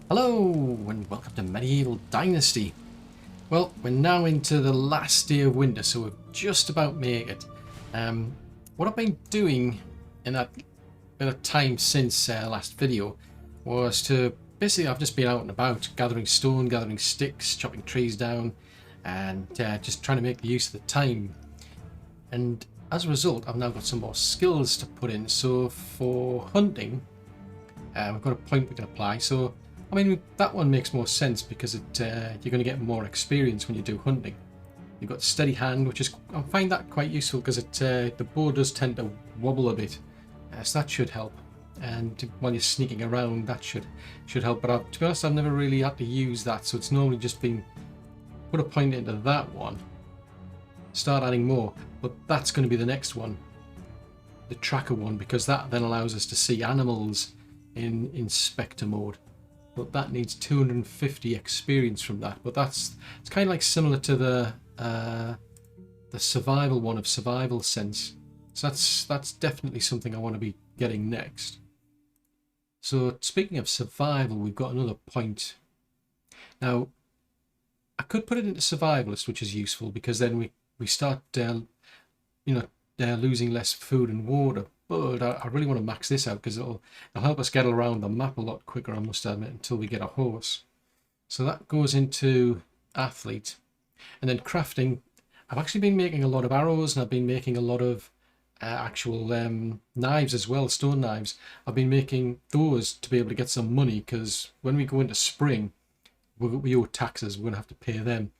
Hello and welcome to Medieval Dynasty. Well, we're now into the last day of winter, so we've just about made it. What I've been doing in that bit of time since last video was to basically I've just been out and about gathering stone, gathering sticks, chopping trees down, and just trying to make the use of the time. And as a result, I've now got some more skills to put in. So for hunting, we've got a point we can apply. So I mean, that one makes more sense because you're going to get more experience when you do hunting. You've got steady hand, which is I find that quite useful because the bow does tend to wobble a bit, so that should help. And while you're sneaking around, that should help. But to be honest, I've never really had to use that, so it's normally just been put a point into that one, start adding more. But that's going to be the next one, the tracker one, because that then allows us to see animals in inspector mode. But that needs 250 experience from that. But it's kind of like similar to the survival one of survival sense. So that's definitely something I want to be getting next. So speaking of survival, we've got another point. Now I could put it into survivalist, which is useful because then we start losing less food and water. But I really want to max this out because it'll help us get around the map a lot quicker, I must admit, until we get a horse. So that goes into athlete. And then crafting. I've actually been making a lot of arrows, and I've been making a lot of actual knives as well, stone knives. I've been making those to be able to get some money because when we go into spring, we owe taxes. We're going to have to pay them.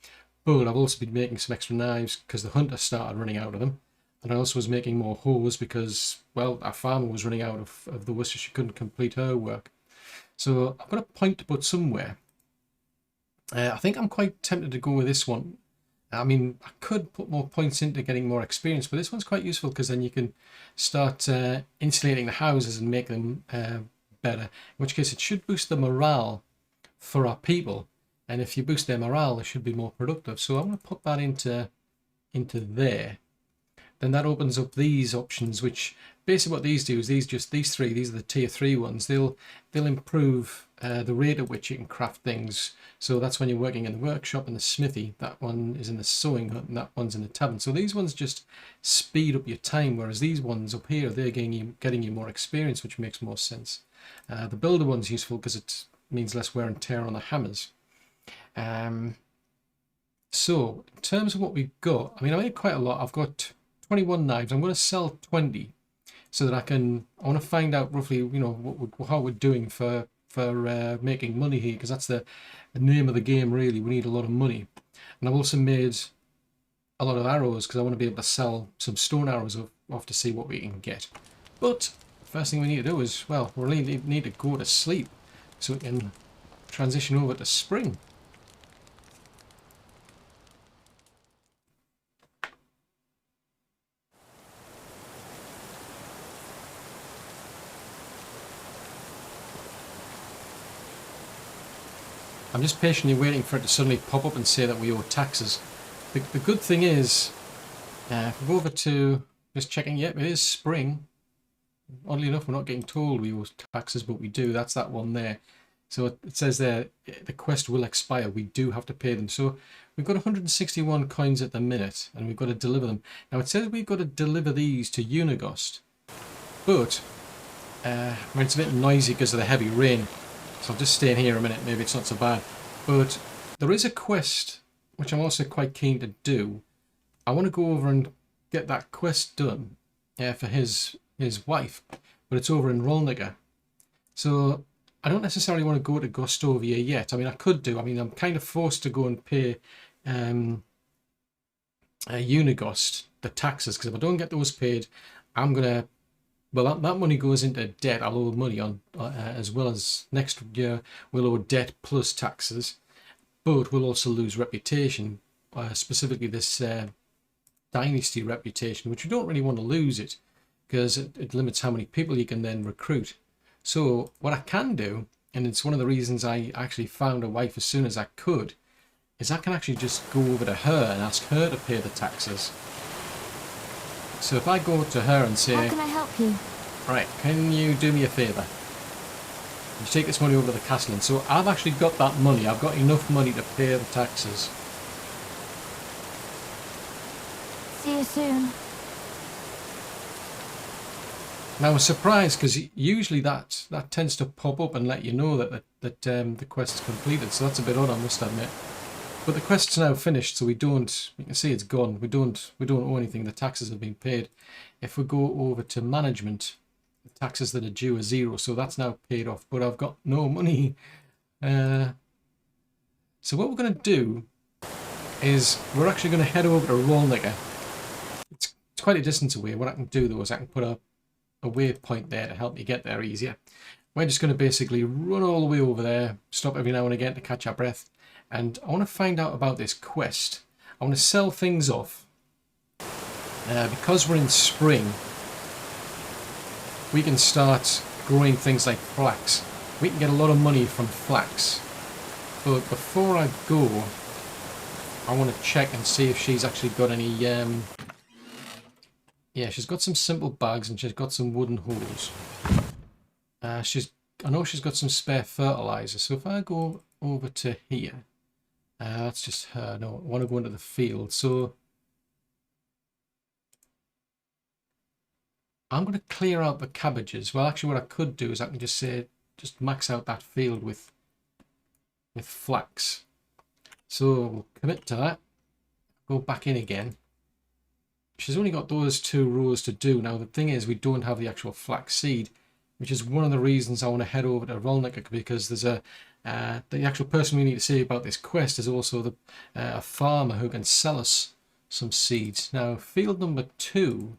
But I've also been making some extra knives because the hunter started running out of them. And I also was making more hoes because, well, our farmer was running out of those, so she couldn't complete her work. So I've got a point to put somewhere. I think I'm quite tempted to go with this one. I mean, I could put more points into getting more experience, but this one's quite useful because then you can start insulating the houses and make them better. In which case it should boost the morale for our people. And if you boost their morale, they should be more productive. So I'm going to put that into there. Then that opens up these options, which basically what these do is these are the tier 3 ones. They'll improve the rate at which you can craft things. So that's when you're working in the workshop and the smithy. That one is in the sewing hut and that one's in the tavern. So these ones just speed up your time, whereas these ones up here, they're getting you more experience, which makes more sense. The builder one's useful because it means less wear and tear on the hammers. So in terms of what we've got, I mean, I made quite a lot. I've got 21 knives. I'm going to sell 20 so that I want to find out roughly, how we're doing for making money here, because that's the name of the game, really. We need a lot of money. And I've also made a lot of arrows because I want to be able to sell some stone arrows off to see what we can get. But the first thing we need to do is, well, we really need to go to sleep so we can transition over to spring. I'm just patiently waiting for it to suddenly pop up and say that we owe taxes. The good thing is, if we go over to just checking, yep, it is spring. Oddly enough, we're not getting told we owe taxes, but we do. That's that one there. So it says there, the quest will expire. We do have to pay them. So we've got 161 coins at the minute, and we've got to deliver them. Now it says we've got to deliver these to Uniegost, but it's a bit noisy because of the heavy rain. So I'll just stay in here a minute, maybe it's not so bad. But there is a quest which I'm also quite keen to do. I want to go over and get that quest done for his wife, but it's over in Rolnica. So I don't necessarily want to go to Gostovia yet. I mean, I could do. I mean, I'm kind of forced to go and pay Uniegost the taxes, because if I don't get those paid, I'm going to... Well, that money goes into debt. I'll owe money on as well as next year we'll owe debt plus taxes, but we'll also lose reputation, specifically this dynasty reputation, which we don't really want to lose it because it limits how many people you can then recruit. So what I can do, and it's one of the reasons I actually found a wife as soon as I could, is I can actually just go over to her and ask her to pay the taxes. So if I go to her and say, how can I help you? Right, can you do me a favour? You take this money over to the castle, and so I've actually got that money. I've got enough money to pay the taxes. See you soon. Now I was surprised because usually that tends to pop up and let you know that the quest's completed. So that's a bit odd, I must admit. But the quest's now finished, so we don't. You can see it's gone. We don't owe anything. The taxes have been paid. If we go over to management, the taxes that are due are 0, so that's now paid off. But I've got no money. So what we're going to do is we're actually going to head over to Rolnica. It's quite a distance away. What I can do though is I can put a waypoint there to help you get there easier. We're just going to basically run all the way over there, stop every now and again to catch our breath, and I want to find out about this quest. I want to sell things off. Because we're in spring, we can start growing things like flax. We can get a lot of money from flax. But before I go, I want to check and see if she's actually got any... Yeah, she's got some simple bags and she's got some wooden hoes. I know she's got some spare fertilizer. So if I go over to here, that's just her. No, I want to go into the field. So I'm going to clear out the cabbages. Well, actually, what I could do is I can just say, just max out that field with flax. So we'll commit to that. Go back in again. She's only got those 2 rows to do. Now, the thing is, we don't have the actual flax seed, which is one of the reasons I want to head over to Rolnica, because there's the actual person we need to see about this quest is also a farmer who can sell us some seeds. Now, field number 2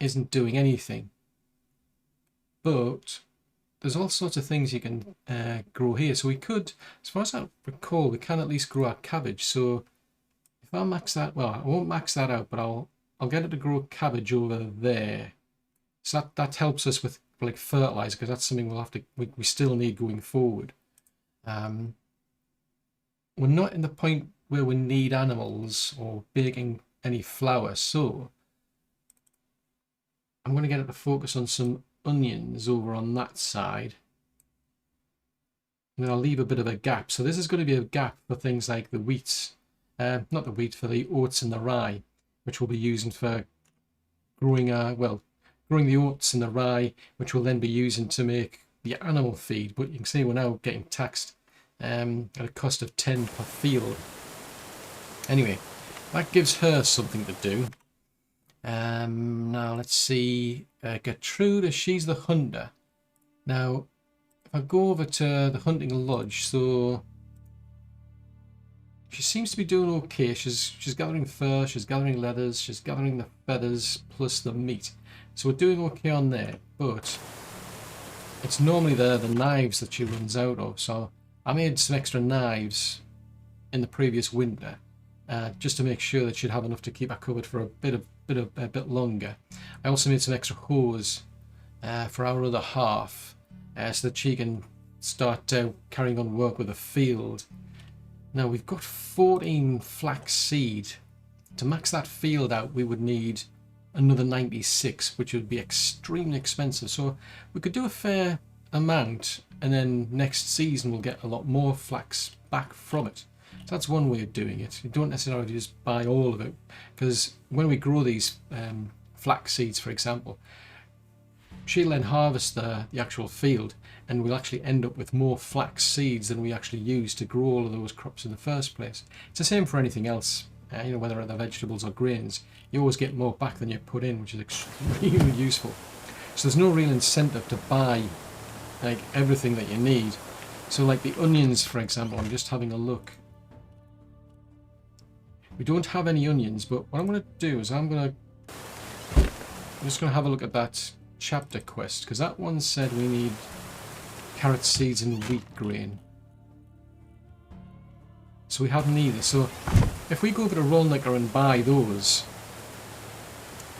isn't doing anything, but there's all sorts of things you can grow here. So we could, as far as I recall, we can at least grow our cabbage. So if I max that, well, I won't max that out, but I'll get it to grow cabbage over there. So that helps us with like fertilizer, because that's something we'll have to we still need going forward. We're not in the point where we need animals or baking any flour, so I'm going to get it to focus on some onions over on that side. And then I'll leave a bit of a gap. So this is going to be a gap for things like the wheats. Not the wheat, for the oats and the rye, which we'll be using for growing growing the oats and the rye, which we'll then be using to make the animal feed. But you can see we're now getting taxed at a cost of 10 per field. Anyway, that gives her something to do. Now let's see, Gertrude, she's the hunter. Now, if I go over to the hunting lodge, so she seems to be doing okay. She's gathering fur, she's gathering leathers, she's gathering the feathers plus the meat. So we're doing okay on there, but it's normally the knives that she runs out of. So I made some extra knives in the previous winter, just to make sure that she'd have enough to keep her covered for a bit longer. I also made some extra hose for our other half, so that she can start carrying on work with the field. Now we've got 14 flax seed. To max that field out, we would need another 96, which would be extremely expensive. So we could do a fair amount, and then next season we'll get a lot more flax back from it. So that's one way of doing it. You don't necessarily just buy all of it, because when we grow these flax seeds, for example, she'll then harvest the actual field, and we'll actually end up with more flax seeds than we actually use to grow all of those crops in the first place. It's the same for anything else, you know, whether they're vegetables or grains. You always get more back than you put in, which is extremely useful. So there's no real incentive to buy like everything that you need. So like the onions, for example, I'm just having a look. We don't have any onions, but what I'm going to do is I'm just going to have a look at that chapter quest, because that one said we need carrot seeds and wheat grain. So we have neither. So if we go over to Rolnica and buy those,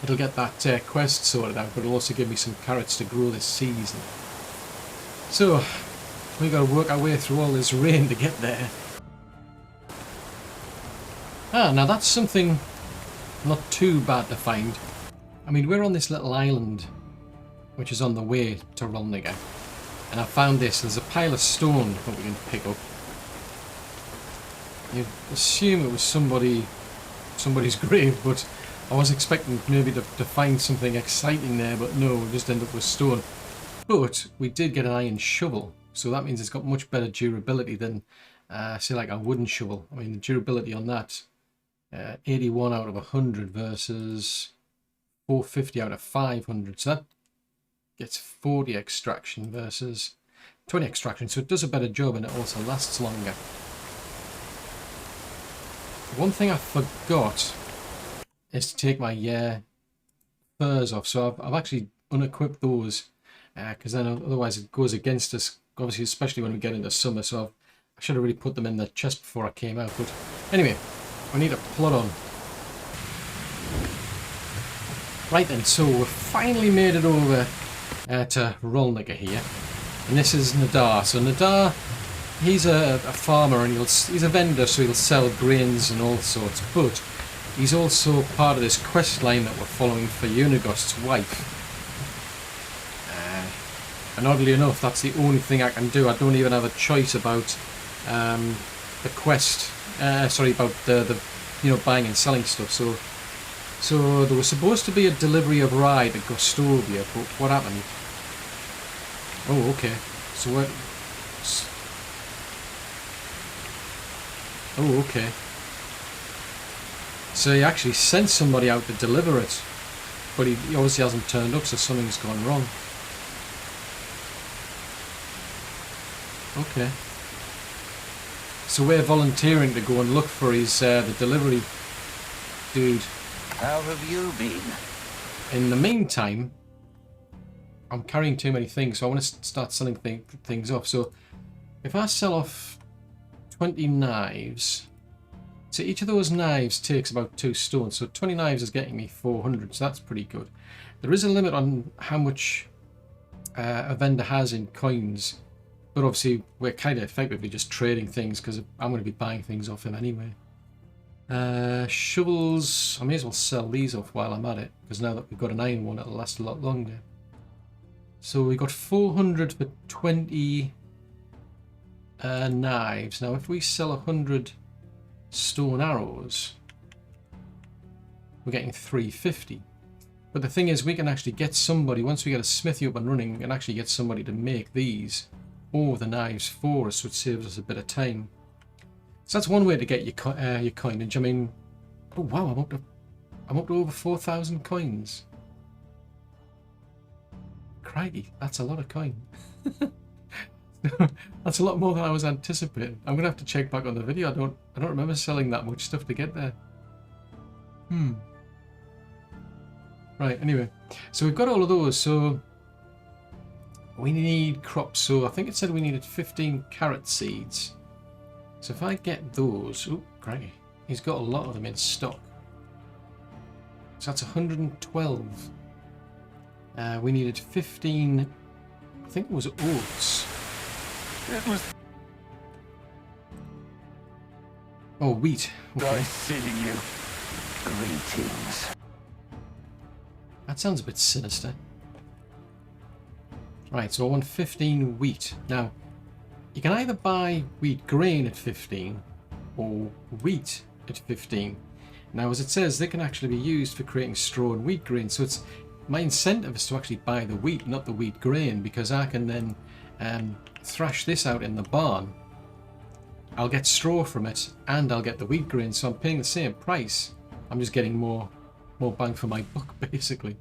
it'll get that quest sorted out, but it'll also give me some carrots to grow this season. So we've got to work our way through all this rain to get there. Now that's something not too bad to find. I mean, we're on this little island which is on the way to Rolnica. And I found this. There's a pile of stone that we can pick up. You'd assume it was somebody's grave, but I was expecting maybe to find something exciting there, but no, we just end up with stone. But we did get an iron shovel, so that means it's got much better durability than, say, like a wooden shovel. I mean, the durability on that, 81 out of 100 versus 450 out of 500. So that gets 40 extraction versus 20 extraction. So it does a better job and it also lasts longer. One thing I forgot is to take my furs off. So I've actually unequipped those because then otherwise it goes against us, obviously, especially when we get into summer. So I should have really put them in the chest before I came out. But anyway, we need to plod on. Right then, so we've finally made it over to Rolnica here. And this is Nadar. So Nadar, he's a farmer and he's a vendor, so he'll sell grains and all sorts. But he's also part of this quest line that we're following for Uniegost's wife. And oddly enough, that's the only thing I can do. I don't even have a choice about the quest. Sorry, about the buying and selling stuff. So there was supposed to be a delivery of rye to Gostovia, but what happened? Oh, okay. So what? Oh, okay. So he actually sent somebody out to deliver it, but he obviously hasn't turned up, so something's gone wrong. Okay. So we're volunteering to go and look for his the delivery dude. How have you been? In the meantime, I'm carrying too many things, so I want to start selling things off. So if I sell off 20 knives, so each of those knives takes about 2 stones. So 20 knives is getting me 400, so that's pretty good. There is a limit on how much a vendor has in coins, but obviously we're kind of effectively just trading things because I'm going to be buying things off him anyway. Shovels, I may as well sell these off while I'm at it, because now that we've got an iron one, it'll last a lot longer. So we got 400 for 20 knives. Now if we sell 100 stone arrows, we're getting 350. But the thing is, we can actually get somebody, once we get a smithy up and running, we can actually get somebody to make these or the knives for us, which saves us a bit of time. So that's one way to get your coinage. I mean, oh wow, I'm up to over 4,000 coins. Crikey, that's a lot of coin. That's a lot more than I was anticipating. I'm gonna have to check back on the video. I don't remember selling that much stuff to get there. Right, anyway. So we've got all of those, so we need crops. So I think it said we needed 15 carrot seeds. So if I get those, oh crikey, he's got a lot of them in stock. So that's 112. We needed 15, I think it was oats. It was Oh, wheat. Okay. nice seeing you. Greetings. That sounds a bit sinister. Right, so I want 15 wheat. Now, you can either buy wheat grain at 15 or wheat at 15. Now, as it says, they can actually be used for creating straw and wheat grain. So it's my incentive is to actually buy the wheat, not the wheat grain, because I can then thrash this out in the barn. I'll get straw from it and I'll get the wheat grain, so I'm paying the same price. I'm just getting more bang for my buck, basically.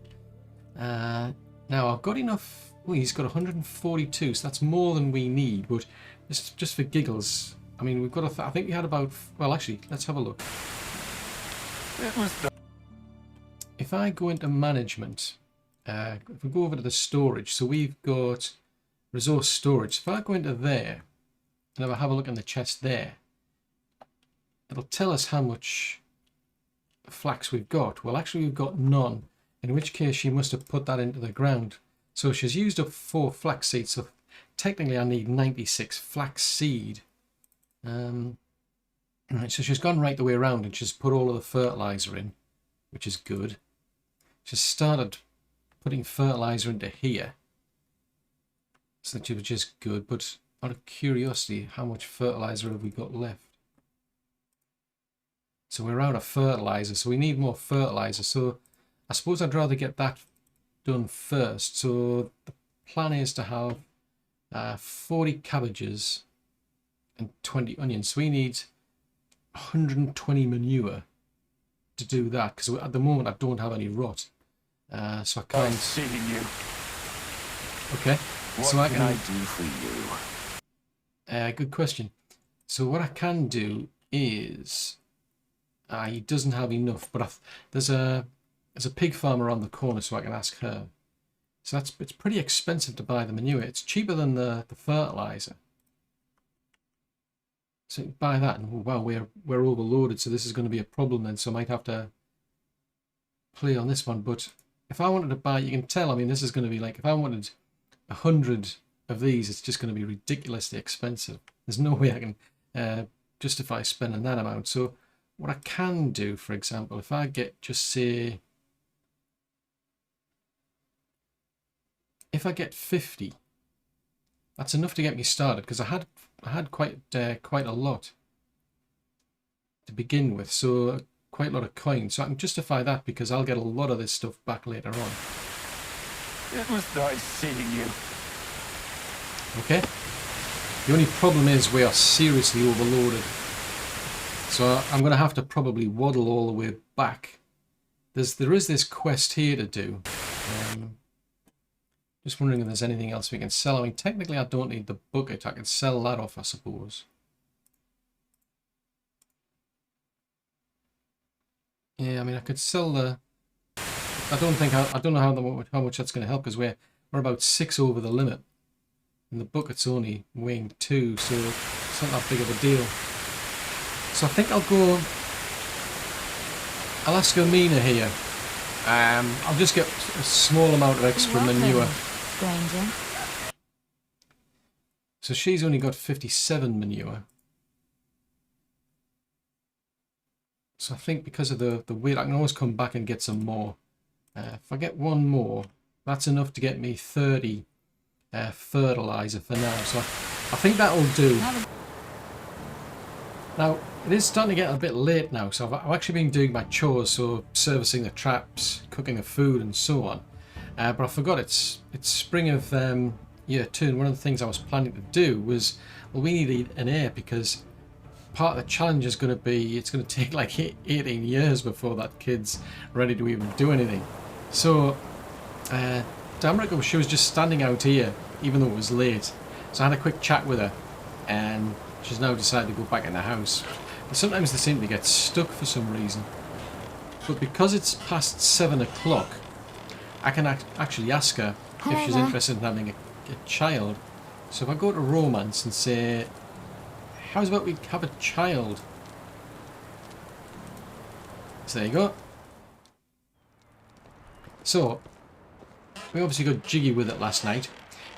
Now I've got enough. Oh, he's got 142, so that's more than we need. But just for giggles, I mean, we've got. I think we had about. Well, actually, let's have a look. It was If I go into management, if we go over to the storage, so we've got resource storage. If I go into there and if I have a look in the chest there, it'll tell us how much flax we've got. Well, actually, we've got none. In which case, she must have put that into the ground. So she's used up 4 flax seeds. So technically, I need 96 flax seed. Right, so she's gone right the way around and she's put all of the fertilizer in, which is good. She's started putting fertilizer into here. So which is good, but out of curiosity, how much fertilizer have we got left? So we're out of fertilizer, so we need more fertilizer. So I suppose I'd rather get that done first. So the plan is to have 40 cabbages and 20 onions. So we need 120 manure to do that, because at the moment I don't have any rot. So I can't... I've seen you. Okay. What So can I do for you? Good question. So what I can do is... he doesn't have enough, but there's a pig farm around the corner, so I can ask her. So it's pretty expensive to buy the manure. It's cheaper than the fertilizer. So you can buy that, and oh, wow, we're overloaded, so this is going to be a problem then. So I might have to play on this one. But if I wanted to buy, you can tell. I mean, this is going to be like, if I wanted 100 of these, it's just going to be ridiculously expensive. There's no way I can justify spending that amount. So what I can do, for example, if I get, just say, if I get 50, that's enough to get me started, because I had quite a lot to begin with, so quite a lot of coins. So I can justify that because I'll get a lot of this stuff back later on. It was nice seeing you. Okay. The only problem is we are seriously overloaded. So I'm going to have to probably waddle all the way back. There is this quest here to do. Just wondering if there's anything else we can sell. I mean, technically I don't need the bucket. I can sell that off, I suppose. Yeah, I mean, I could sell the... I don't know how much that's going to help, because we're about 6 over the limit. And the bucket's only weighing 2, so it's not that big of a deal. So I think I'll ask Ermina here. I'll just get a small amount of extra manure. Stranger. So she's only got 57 manure. So I think because of the weight, I can always come back and get some more. If I get one more, that's enough to get me 30 fertilizer for now. So I think that'll do. Now, it is starting to get a bit late now, so I've actually been doing my chores, so servicing the traps, cooking the food, and so on. But I forgot it's spring of year 2, and one of the things I was planning to do was, well, we need an heir, because part of the challenge is going to be, it's going to take like 18 years before that kid's ready to even do anything. So, Damroka, she was just standing out here, even though it was late. So I had a quick chat with her, and she's now decided to go back in the house. And sometimes they seem to get stuck for some reason. But because it's past 7 o'clock, I can actually ask her if she's interested in having a child. So if I go to romance and say, how's about we have a child? So there you go. So, we obviously got jiggy with it last night.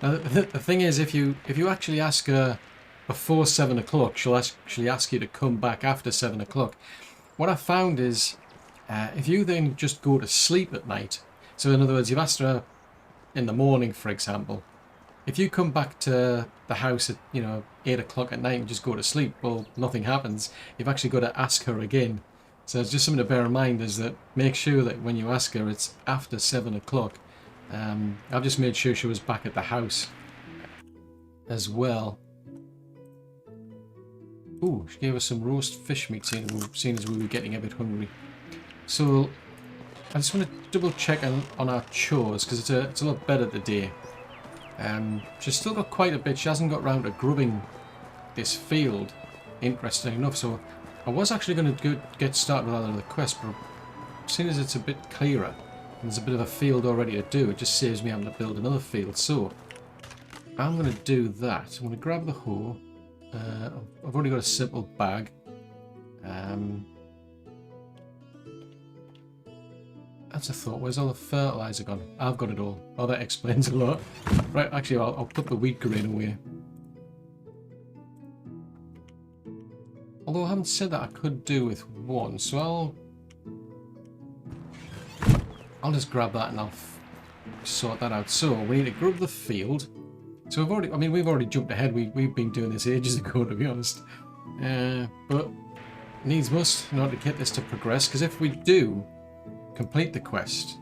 Now the thing is, if you actually ask her before 7 o'clock, she'll actually ask you to come back after 7 o'clock. What I found is, if you then just go to sleep at night, so in other words, you've asked her in the morning, for example, if you come back to the house at 8 o'clock at night and just go to sleep, well, nothing happens. You've actually got to ask her again. So it's just something to bear in mind, is that make sure that when you ask her, it's after 7 o'clock. I've just made sure she was back at the house as well. Ooh, she gave us some roast fish meat, seeing as we were getting a bit hungry. So I just want to double check on our chores, because it's a lot better today. She's still got quite a bit. She hasn't got round to grubbing this field, interesting enough. So I was actually going to get started with another quest, but seeing as it's a bit clearer and there's a bit of a field already to do, it just saves me having to build another field. So I'm going to do that. I'm going to grab the hoe. I've already got a simple bag. That's a thought. Where's all the fertilizer gone? I've got it all. Oh, that explains a lot. Right, actually, I'll put the wheat grain away. Although I haven't said that I could do with one, so I'll just grab that and I'll sort that out. So we need to grub the field. So we've already jumped ahead. We've been doing this ages ago, to be honest. But needs must in order to get this to progress, because if we do complete the quest,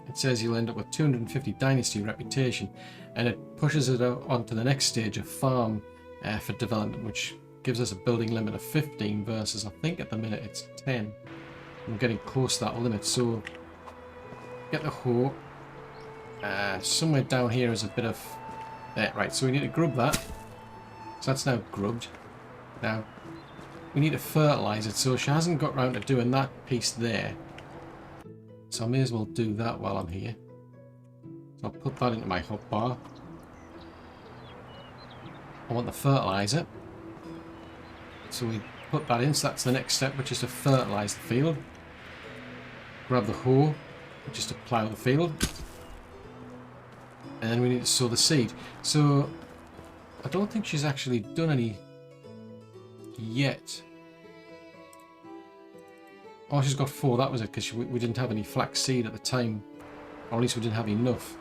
it says you'll end up with 250 dynasty reputation, and it pushes it on to the next stage of farm for development, which gives us a building limit of 15 versus I think at the minute it's 10. I'm getting close to that limit, so get the hoe. Somewhere down here is a bit of... right, so we need to grub that. So that's now grubbed. Now, we need to fertilise it, so she hasn't got round to doing that piece there. So I may as well do that while I'm here. So I'll put that into my hotbar. I want the fertiliser. So we put that in, so that's the next step, which is to fertilise the field. Grab the hoe, which is to plough the field. And then we need to sow the seed. So I don't think she's actually done any yet. Oh, she's got 4. That was it, because we didn't have any flax seed at the time. Or at least we didn't have enough.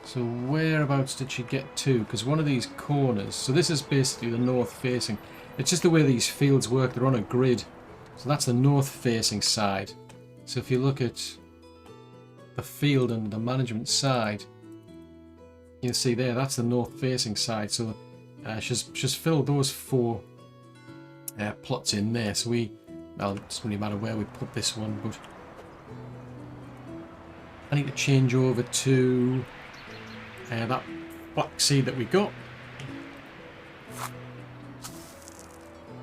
So whereabouts did she get to? Because one of these corners... So this is basically the north facing. It's just the way these fields work. They're on a grid. So that's the north facing side. So if you look at the field and the management side, you'll see there, that's the north facing side. So she's filled those 4 plots in there. So well, it doesn't really matter where we put this one, but I need to change over to that flax seed that we got.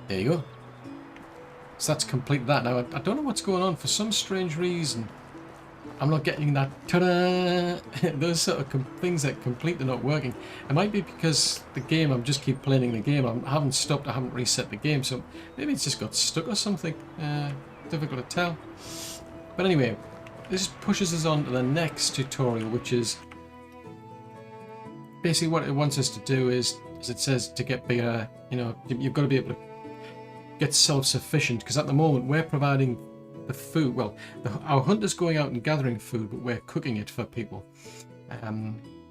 There you go. So that's complete that. Now, I don't know what's going on. For some strange reason, I'm not getting that ta-da! Those sort of things that complete, they're not working. It might be because the game, I'm just keep playing the game. I haven't stopped, I haven't reset the game, so maybe it's just got stuck or something. Difficult to tell. But anyway, this pushes us on to the next tutorial, which is basically what it wants us to do is, as it says, to get bigger, you know, you've got to be able to get self-sufficient, because at the moment we're providing the food. Well, our hunter's going out and gathering food, but we're cooking it for people.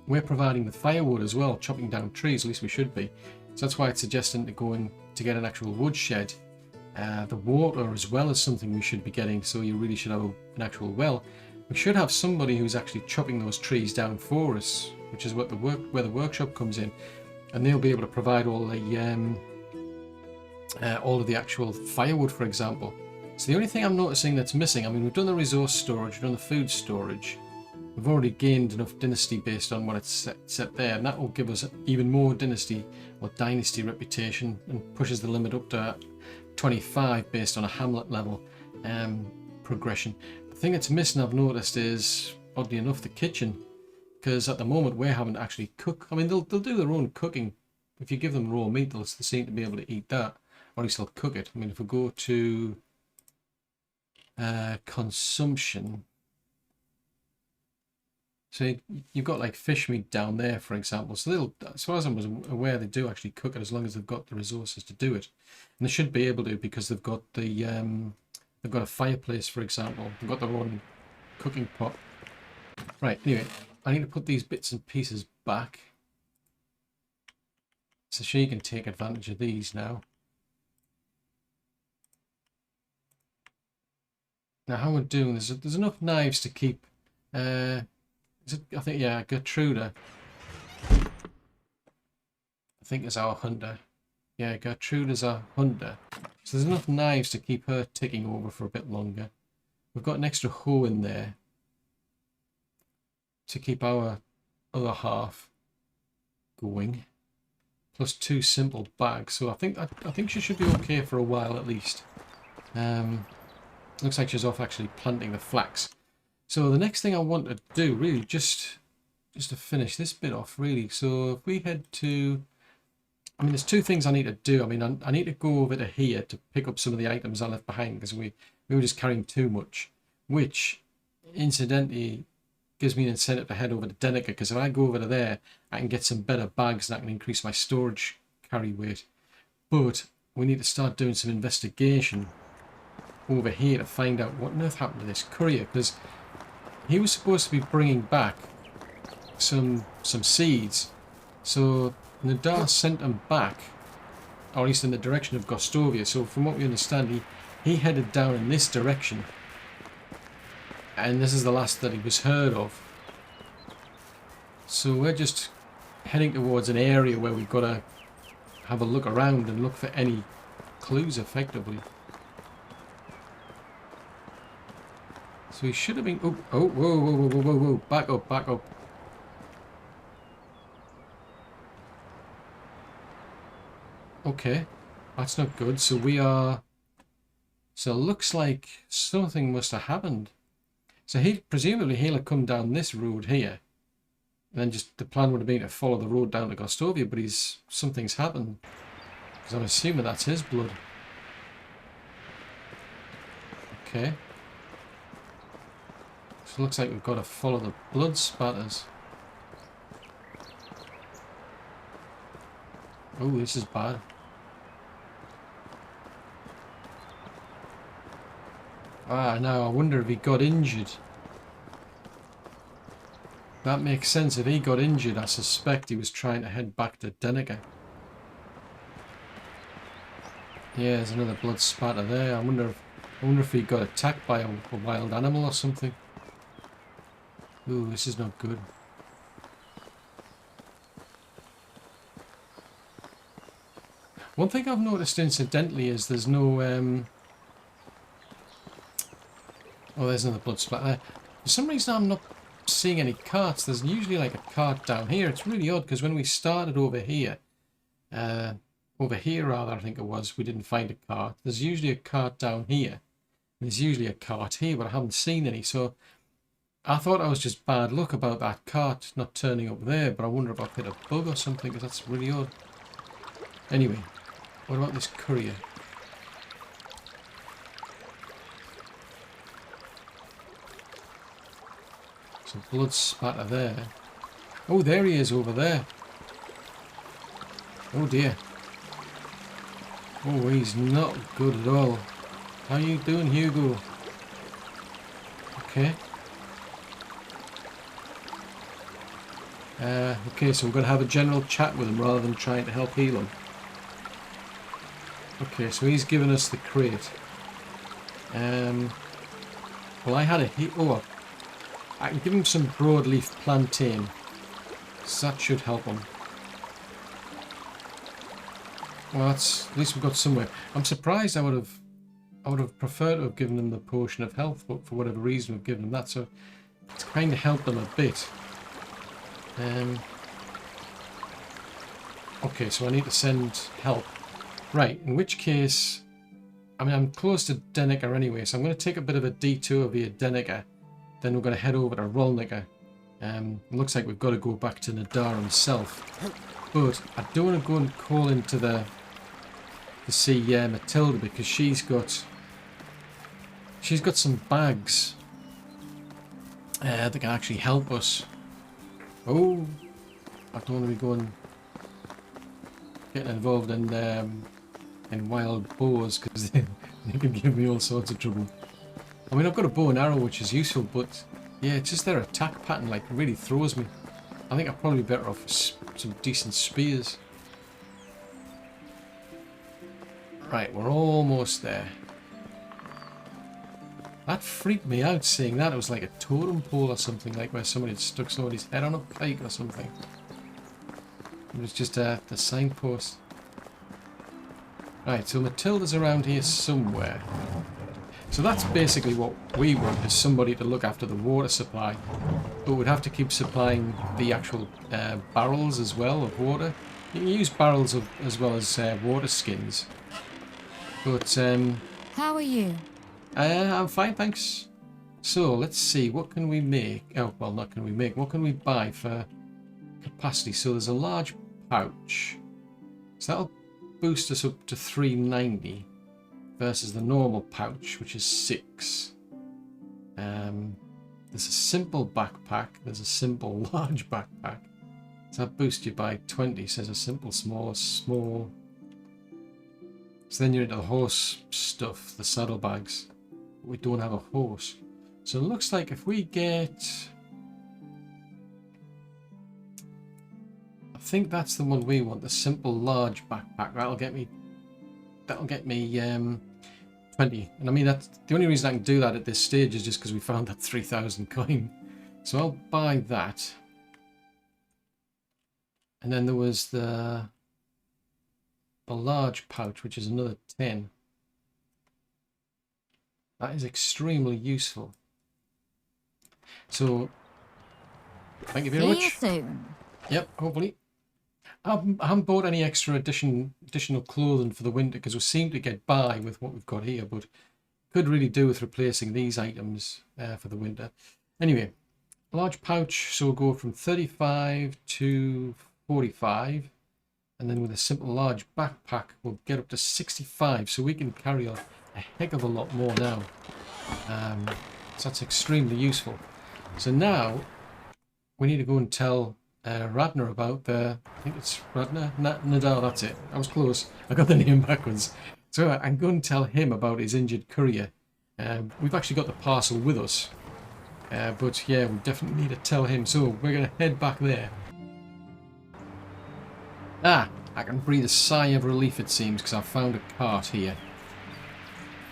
We're providing the firewood as well, chopping down trees, at least we should be. So that's why it's suggesting to go in to get an actual wood shed. The water as well is something we should be getting, so you really should have an actual well. We should have somebody who's actually chopping those trees down for us, which is what where the workshop comes in, and they'll be able to provide all of the actual firewood, for example. So the only thing I'm noticing that's missing, I mean, we've done the resource storage, we've done the food storage, we've already gained enough dynasty based on what it's set there, and that will give us even more dynasty or dynasty reputation and pushes the limit up to 25 based on a hamlet level progression. The thing that's missing, I've noticed, is oddly enough the kitchen, because at the moment we're having to actually cook. I mean, they'll do their own cooking. If you give them raw meat, they seem to be able to eat that, or at least they'll cook it. I mean, if we go to consumption, so you've got like fish meat down there, for example. So they'll, as far as I was aware, they do actually cook it as long as they've got the resources to do it, and they should be able to, because they've got the they've got a fireplace, for example. They've got their own cooking pot. Right. Anyway, I need to put these bits and pieces back so she can take advantage of these now. Now, how we're doing this, there's enough knives to keep. I think, yeah, Gertruda, I think, is our hunter. Yeah, Gertrude is our hunter. So there's enough knives to keep her ticking over for a bit longer. We've got an extra hoe in there to keep our other half going, plus 2 simple bags. So I think she should be okay for a while at least. Looks like she's off actually planting the flax. So the next thing I want to do, really, just to finish this bit off, really. So if we head to, I mean, there's 2 things I need to do. I mean, I need to go over to here to pick up some of the items I left behind, because we were just carrying too much, which incidentally gives me an incentive to head over to Damroka, because if I go over to there, I can get some better bags and I can increase my storage carry weight. But we need to start doing some investigation over here to find out what on earth happened to this courier, because he was supposed to be bringing back some seeds So Nadar sent him back, or at least in the direction of Gostovia. So from what we understand, he headed down in this direction. And this is the last that he was heard of. So we're just heading towards an area where we've got to have a look around and look for any clues effectively. So he should have been... Oh, oh, whoa, whoa, whoa, whoa, whoa, whoa. Back up, back up. Okay, that's not good. So we are... So it looks like something must have happened. So presumably he'll have come down this road here. And then just the plan would have been to follow the road down to Gostovia, but something's happened. Because I'm assuming that's his blood. Okay. So it looks like we've got to follow the blood spatters. Oh, this is bad. Ah, now I wonder if he got injured. That makes sense. If he got injured, I suspect he was trying to head back to Damroka. Yeah, there's another blood spatter there. I wonder if he got attacked by a wild animal or something. Ooh, this is not good. One thing I've noticed incidentally is there's no... Oh, there's another blood splatter. For some reason I'm not seeing any carts. There's usually like a cart down here. It's really odd because when we started over here rather, I think it was, we didn't find a cart. There's usually a cart down here. There's usually a cart here, but I haven't seen any. So I thought I was just bad luck about that cart not turning up there, but I wonder if I've hit a bug or something, because that's really odd. Anyway, what about this courier? Some blood spatter there. Oh, there he is over there. Oh dear. Oh, he's not good at all. How you doing, Hugo? Okay. Okay, so we're going to have a general chat with him rather than trying to help heal him. Okay, so he's given us the crate. Well, I had a... Oh, I can give him some broadleaf plantain. So that should help him. Well, at least we've got somewhere. I'm surprised. I would have preferred to have given him the potion of health, but for whatever reason we've given him that, so it's kind of helped them a bit. Okay, so I need to send help. Right, in which case, I mean, I'm close to Damroka anyway, so I'm going to take a bit of a detour via Damroka. Then we're going to head over to Rolnica. It looks like we've got to go back to Nadar himself. But I don't want to go and call into to see Matilda, because she's got some bags that can actually help us. Oh, I don't want to be getting involved in wild boars, because they can give me all sorts of trouble. I mean, I've got a bow and arrow, which is useful, but yeah, it's just their attack pattern like really throws me. I think I'm probably better off with some decent spears. Right, we're almost there. That freaked me out, seeing that. It was like a totem pole or something, like where somebody had stuck somebody's head on a pike or something. It was just the signpost. Right, so Matilda's around here somewhere. So that's basically what we want, is somebody to look after the water supply. But we'd have to keep supplying the actual barrels as well of water. You can use barrels as well as water skins. But How are you? I'm fine, thanks. So let's see, what can we make? Oh, well, not can we make. What can we buy for capacity? So there's a large pouch. So that'll boost us up to 390 versus the normal pouch, which is 6. There's a simple backpack. There's a simple large backpack. So that boosts you by 20. So there's a simple, small. So then you're into the horse stuff, the saddlebags. We don't have a horse. So it looks like if we get a think that's the one we want, the simple large backpack. That'll get me 20. And I mean, that's the only reason I can do that at this stage is just because we found that 3,000 coin. So I'll buy that. And then there was the large pouch, which is another 10. That is extremely useful. So, thank you very much. See you soon. Yep, hopefully. I haven't bought any extra additional clothing for the winter because we seem to get by with what we've got here, but could really do with replacing these items for the winter. Anyway, large pouch, so we'll go from 35 to 45, and then with a simple large backpack, we'll get up to 65, so we can carry a heck of a lot more now. So that's extremely useful. So now we need to go and tell Radner about I think it's Radner? Nadal, that's it. I was close. I got the name backwards. So I'm going to tell him about his injured courier. We've actually got the parcel with us. But yeah, we definitely need to tell him. So we're going to head back there. I can breathe a sigh of relief, it seems, because I've found a cart here.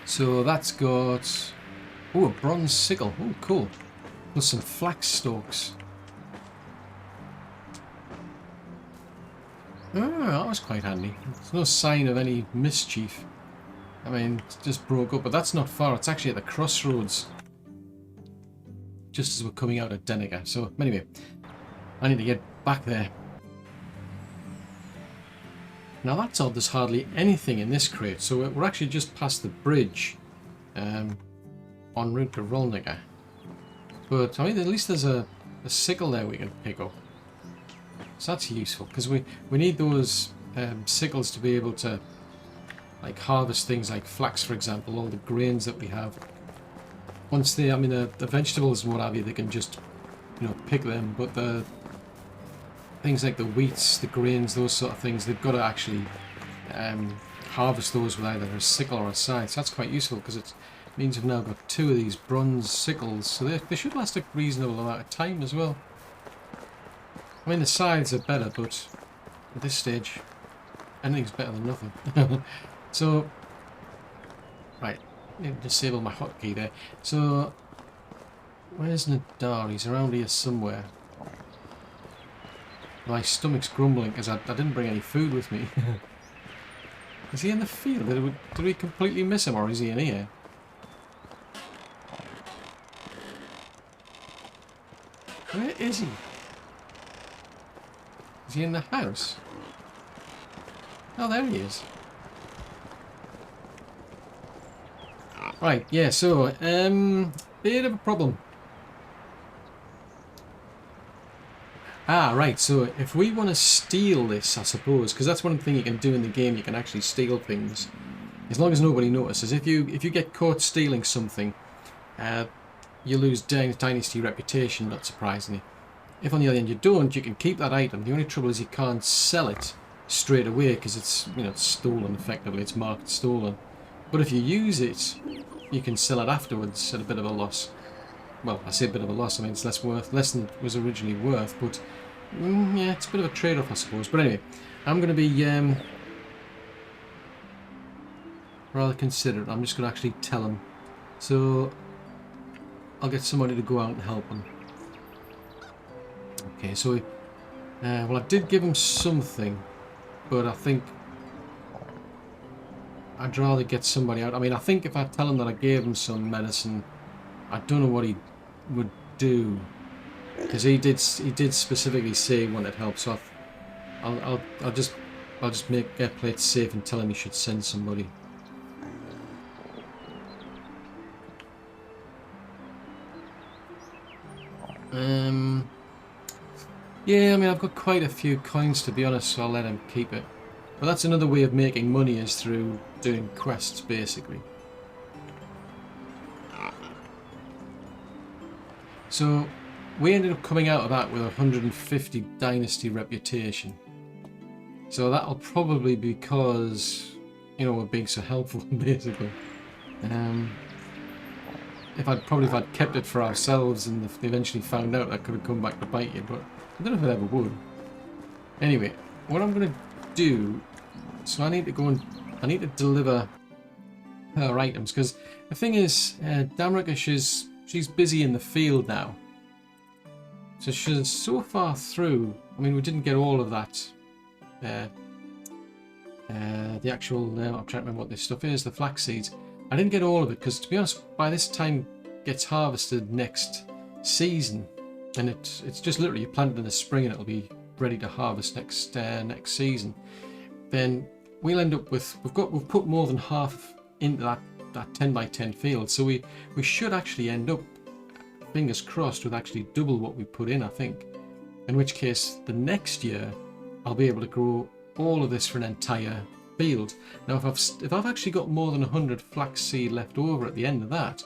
So that's got... oh, a bronze sickle. Oh, cool. Plus some flax stalks. Oh, that was quite handy. There's no sign of any mischief. I mean, it just broke up, but that's not far. It's actually at the crossroads. Just as we're coming out of Damroka. So, anyway, I need to get back there. Now that's odd, there's hardly anything in this crate. So we're actually just past the bridge en route to Rolnica. But, I mean, at least there's a sickle there we can pick up. So that's useful, because we need those sickles to be able to like harvest things like flax, for example, all the grains that we have. Once they, I mean, the vegetables and what have you, they can just, you know, pick them, but the things like the wheats, the grains, those sort of things, they've got to actually harvest those with either a sickle or a scythe. So that's quite useful, because it means we've now got 2 of these bronze sickles, so they should last a reasonable amount of time as well. I mean, the scythes are better, but at this stage, anything's better than nothing. So, right, need to disable my hotkey there. So, where's Nadar? He's around here somewhere. My stomach's grumbling because I didn't bring any food with me. Is he in the field? Did we completely miss him, or is he in here? Where is he? Is he in the house? Oh, there he is. Right, yeah, so, bit of a problem. Right, so if we want to steal this, I suppose, because that's one thing you can do in the game, you can actually steal things. As long as nobody notices. If you get caught stealing something, you lose Dynasty reputation, not surprisingly. If on the other hand you don't, you can keep that item. The only trouble is you can't sell it straight away because it's, you know, it's stolen effectively. It's marked stolen. But if you use it, you can sell it afterwards at a bit of a loss. Well, I say a bit of a loss. I mean, it's less than it was originally worth. But yeah, it's a bit of a trade-off, I suppose. But anyway, I'm going to be rather considerate. I'm just going to actually tell him. So I'll get somebody to go out and help him. Okay, so well, I did give him something, but I think I'd rather get somebody out. I mean, I think if I tell him that I gave him some medicine, I don't know what he would do, because he did specifically say he wanted help. So I'll just play it safe and tell him he should send somebody. Yeah, I mean, I've got quite a few coins, to be honest, so I'll let him keep it. But that's another way of making money, is through doing quests, basically. So, we ended up coming out of that with 150 Dynasty reputation. So that'll probably be because, you know, we're being so helpful, basically. If I'd kept it for ourselves and if they eventually found out, that could have come back to bite you, but I don't know if it ever would. Anyway, what I'm going to do... So I need to go and... I need to deliver her items. Because the thing is, Damroka, she's busy in the field now. So she's so far through... I mean, we didn't get all of that. The actual... I'm trying to remember what this stuff is. The flax seeds. I didn't get all of it. Because, to be honest, by this time it gets harvested next season. And it's just literally you plant it in the spring and it'll be ready to harvest next season. Then we'll end up with... We've put more than half into that 10 by 10 field. So we should actually end up, fingers crossed, with actually double what we put in, I think. In which case, the next year, I'll be able to grow all of this for an entire field. Now, if I've actually got more than 100 flax seed left over at the end of that,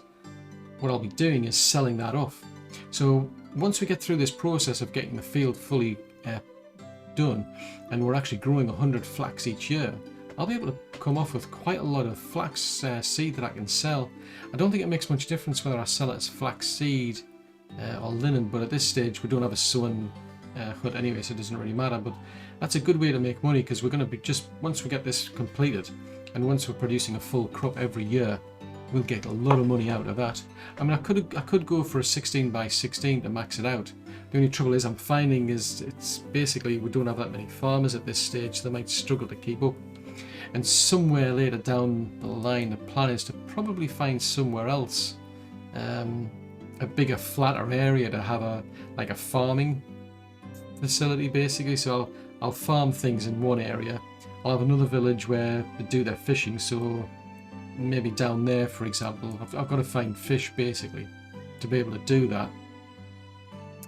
what I'll be doing is selling that off. So once we get through this process of getting the field fully done, and we're actually growing 100 flax each year, I'll be able to come off with quite a lot of flax seed that I can sell. I don't think it makes much difference whether I sell it as flax seed or linen, but at this stage we don't have a sewing hut anyway, so it doesn't really matter. But that's a good way to make money, because we're going to be once we get this completed, and once we're producing a full crop every year, we'll get a lot of money out of that. I mean, I could go for a 16 by 16 to max it out. The only trouble is I'm finding is it's basically we don't have that many farmers at this stage, so they might struggle to keep up. And somewhere later down the line, the plan is to probably find somewhere else a bigger, flatter area to have a farming facility, basically. So I'll farm things in one area. I'll have another village where they do their fishing. So maybe down there, for example, I've got to find fish basically to be able to do that.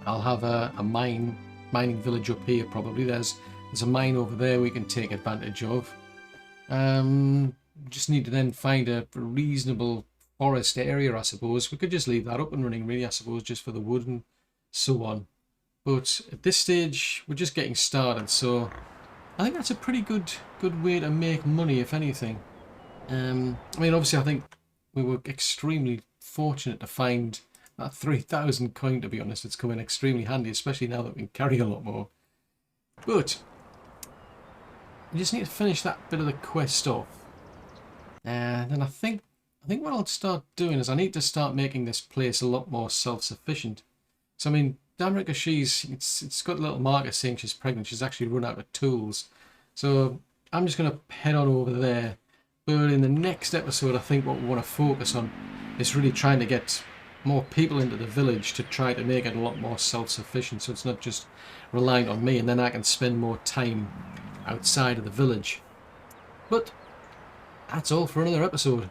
I'll have a mining village up here probably. There's a mine over there we can take advantage of. Just need to then find a reasonable forest area, I suppose. We could just leave that up and running, really, I suppose, just for the wood and so on. But at this stage, we're just getting started, so I think that's a pretty good way to make money, if anything. I mean, obviously, I think we were extremely fortunate to find that 3,000 coin, to be honest. It's come in extremely handy, especially now that we can carry a lot more. But we just need to finish that bit of the quest off. And then I think what I'll start doing is I need to start making this place a lot more self-sufficient. So, I mean, Damroka, it's got a little marker saying she's pregnant. She's actually run out of tools. So I'm just going to head on over there. But in the next episode, I think what we want to focus on is really trying to get more people into the village to try to make it a lot more self-sufficient. So it's not just relying on me, and then I can spend more time outside of the village. But that's all for another episode.